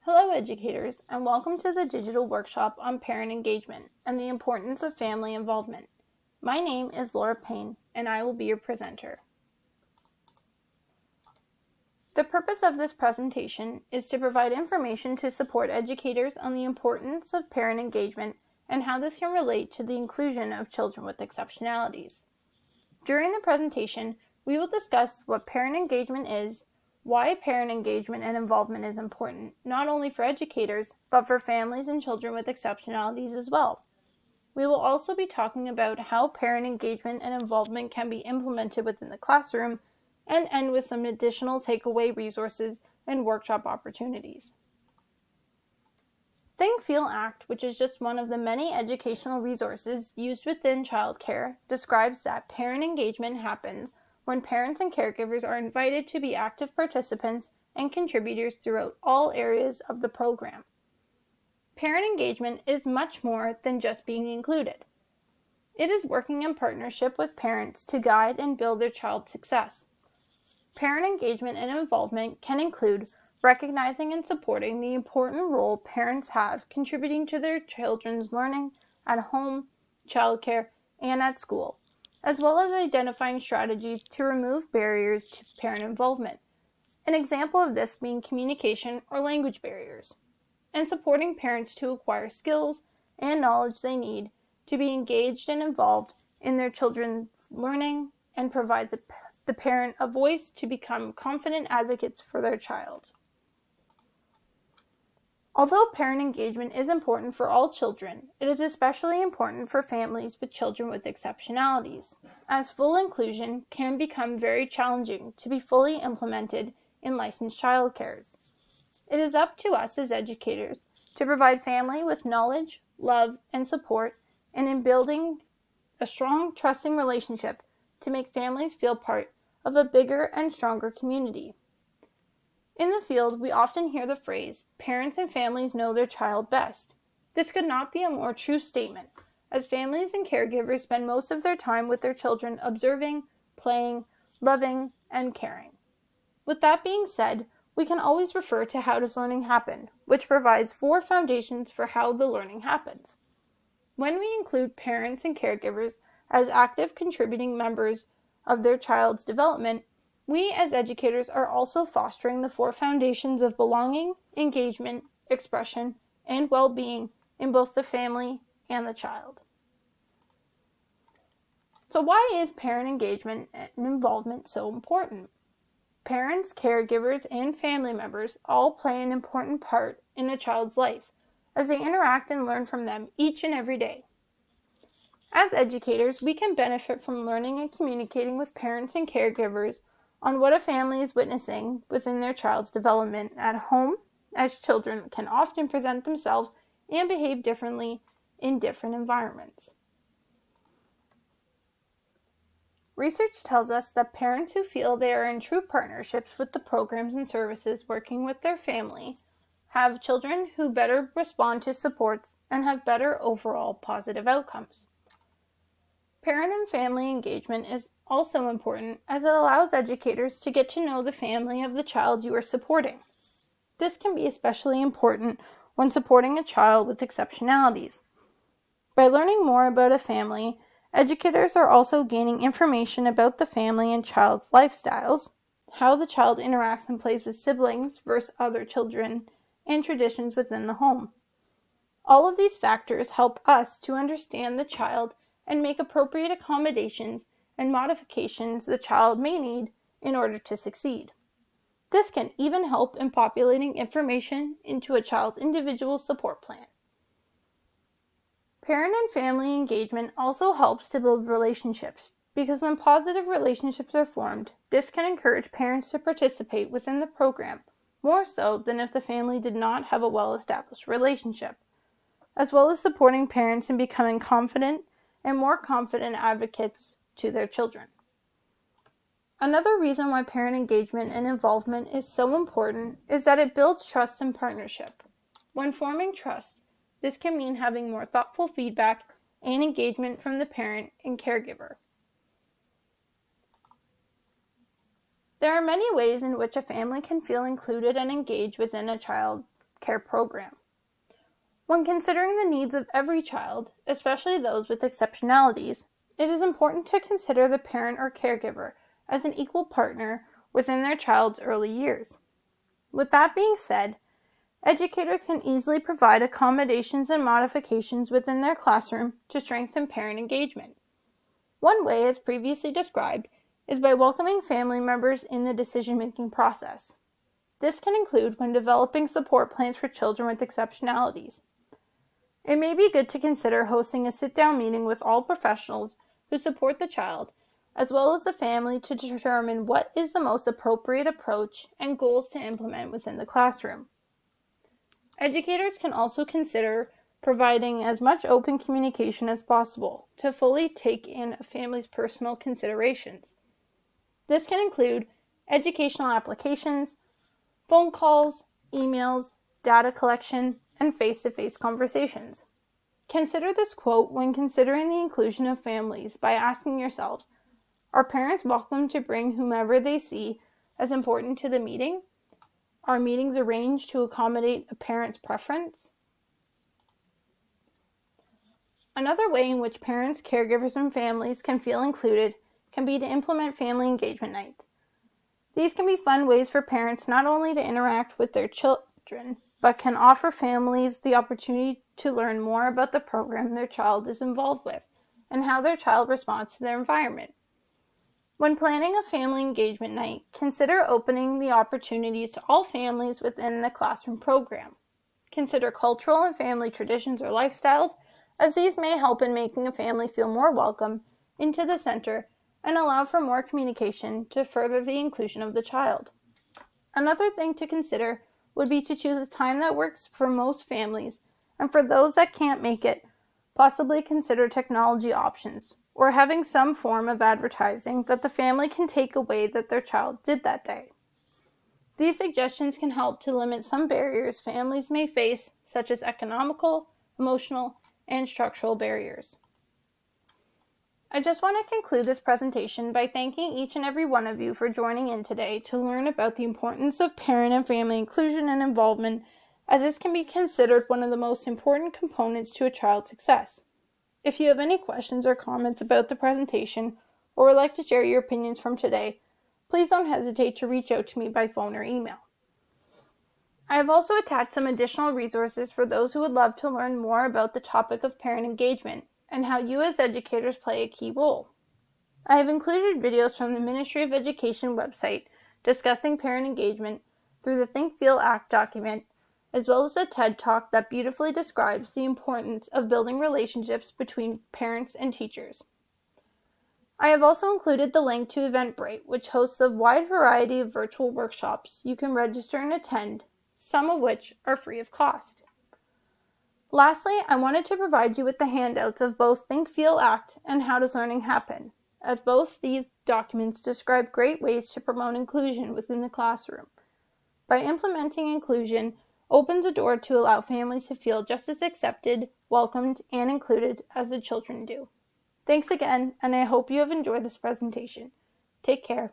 Hello, educators, and welcome to the digital workshop on parent engagement and the importance of family involvement. My name is Laura Payne, and I will be your presenter. The purpose of this presentation is to provide information to support educators on the importance of parent engagement and how this can relate to the inclusion of children with exceptionalities. During the presentation, we will discuss what parent engagement is, why parent engagement and involvement is important, not only for educators, but for families and children with exceptionalities as well. We will also be talking about how parent engagement and involvement can be implemented within the classroom and end with some additional takeaway resources and workshop opportunities. Think, Feel, Act, which is just one of the many educational resources used within childcare, describes that parent engagement happens when parents and caregivers are invited to be active participants and contributors throughout all areas of the program. Parent engagement is much more than just being included. It is working in partnership with parents to guide and build their child's success. Parent engagement and involvement can include recognizing and supporting the important role parents have contributing to their children's learning at home, childcare, and at school, as well as identifying strategies to remove barriers to parent involvement, an example of this being communication or language barriers, and supporting parents to acquire skills and knowledge they need to be engaged and involved in their children's learning and provides the parent a voice to become confident advocates for their child. Although parent engagement is important for all children, it is especially important for families with children with exceptionalities, as full inclusion can become very challenging to be fully implemented in licensed childcares. It is up to us as educators to provide family with knowledge, love, and support, and in building a strong, trusting relationship to make families feel part of a bigger and stronger community. In the field, we often hear the phrase, parents and families know their child best. This could not be a more true statement, as families and caregivers spend most of their time with their children observing, playing, loving, and caring. With that being said, we can always refer to How Does Learning Happen, which provides 4 foundations for how the learning happens. When we include parents and caregivers as active contributing members of their child's development, we as educators are also fostering the 4 foundations of belonging, engagement, expression, and well-being in both the family and the child. So why is parent engagement and involvement so important? Parents, caregivers, and family members all play an important part in a child's life as they interact and learn from them each and every day. As educators, we can benefit from learning and communicating with parents and caregivers on what a family is witnessing within their child's development at home, as children can often present themselves and behave differently in different environments. Research tells us that parents who feel they are in true partnerships with the programs and services working with their family have children who better respond to supports and have better overall positive outcomes. Parent and family engagement is also important as it allows educators to get to know the family of the child you are supporting. This can be especially important when supporting a child with exceptionalities. By learning more about a family, educators are also gaining information about the family and child's lifestyles, how the child interacts and plays with siblings versus other children, and traditions within the home. All of these factors help us to understand the child and make appropriate accommodations and modifications the child may need in order to succeed. This can even help in populating information into a child's individual support plan. Parent and family engagement also helps to build relationships, because when positive relationships are formed, this can encourage parents to participate within the program more so than if the family did not have a well-established relationship, as well as supporting parents in becoming confident and more confident advocates to their children. Another reason why parent engagement and involvement is so important is that it builds trust and partnership. When forming trust, this can mean having more thoughtful feedback and engagement from the parent and caregiver. There are many ways in which a family can feel included and engaged within a child's care program. When considering the needs of every child, especially those with exceptionalities, it is important to consider the parent or caregiver as an equal partner within their child's early years. With that being said, educators can easily provide accommodations and modifications within their classroom to strengthen parent engagement. One way, as previously described, is by welcoming family members in the decision-making process. This can include when developing support plans for children with exceptionalities. It may be good to consider hosting a sit-down meeting with all professionals who support the child, as well as the family, to determine what is the most appropriate approach and goals to implement within the classroom. Educators can also consider providing as much open communication as possible to fully take in a family's personal considerations. This can include educational applications, phone calls, emails, data collection, and face-to-face conversations. Consider this quote when considering the inclusion of families by asking yourselves, are parents welcome to bring whomever they see as important to the meeting? Are meetings arranged to accommodate a parent's preference? Another way in which parents, caregivers, and families can feel included can be to implement family engagement nights. These can be fun ways for parents not only to interact with their children, but can offer families the opportunity to learn more about the program their child is involved with and how their child responds to their environment. When planning a family engagement night, consider opening the opportunities to all families within the classroom program. Consider cultural and family traditions or lifestyles, as these may help in making a family feel more welcome into the center and allow for more communication to further the inclusion of the child. Another thing to consider would be to choose a time that works for most families, and for those that can't make it, possibly consider technology options, or having some form of advertising that the family can take away that their child did that day. These suggestions can help to limit some barriers families may face, such as economical, emotional, and structural barriers. I just want to conclude this presentation by thanking each and every one of you for joining in today to learn about the importance of parent and family inclusion and involvement, as this can be considered one of the most important components to a child's success. If you have any questions or comments about the presentation or would like to share your opinions from today, please don't hesitate to reach out to me by phone or email. I have also attached some additional resources for those who would love to learn more about the topic of parent engagement and how you as educators play a key role. I have included videos from the Ministry of Education website discussing parent engagement through the Think Feel Act document, as well as a TED Talk that beautifully describes the importance of building relationships between parents and teachers. I have also included the link to Eventbrite, which hosts a wide variety of virtual workshops you can register and attend, some of which are free of cost. Lastly, I wanted to provide you with the handouts of both Think Feel Act and How Does Learning Happen, as both these documents describe great ways to promote inclusion within the classroom. By implementing inclusion opens a door to allow families to feel just as accepted, welcomed, and included as the children do. Thanks again, and I hope you have enjoyed this presentation. Take care.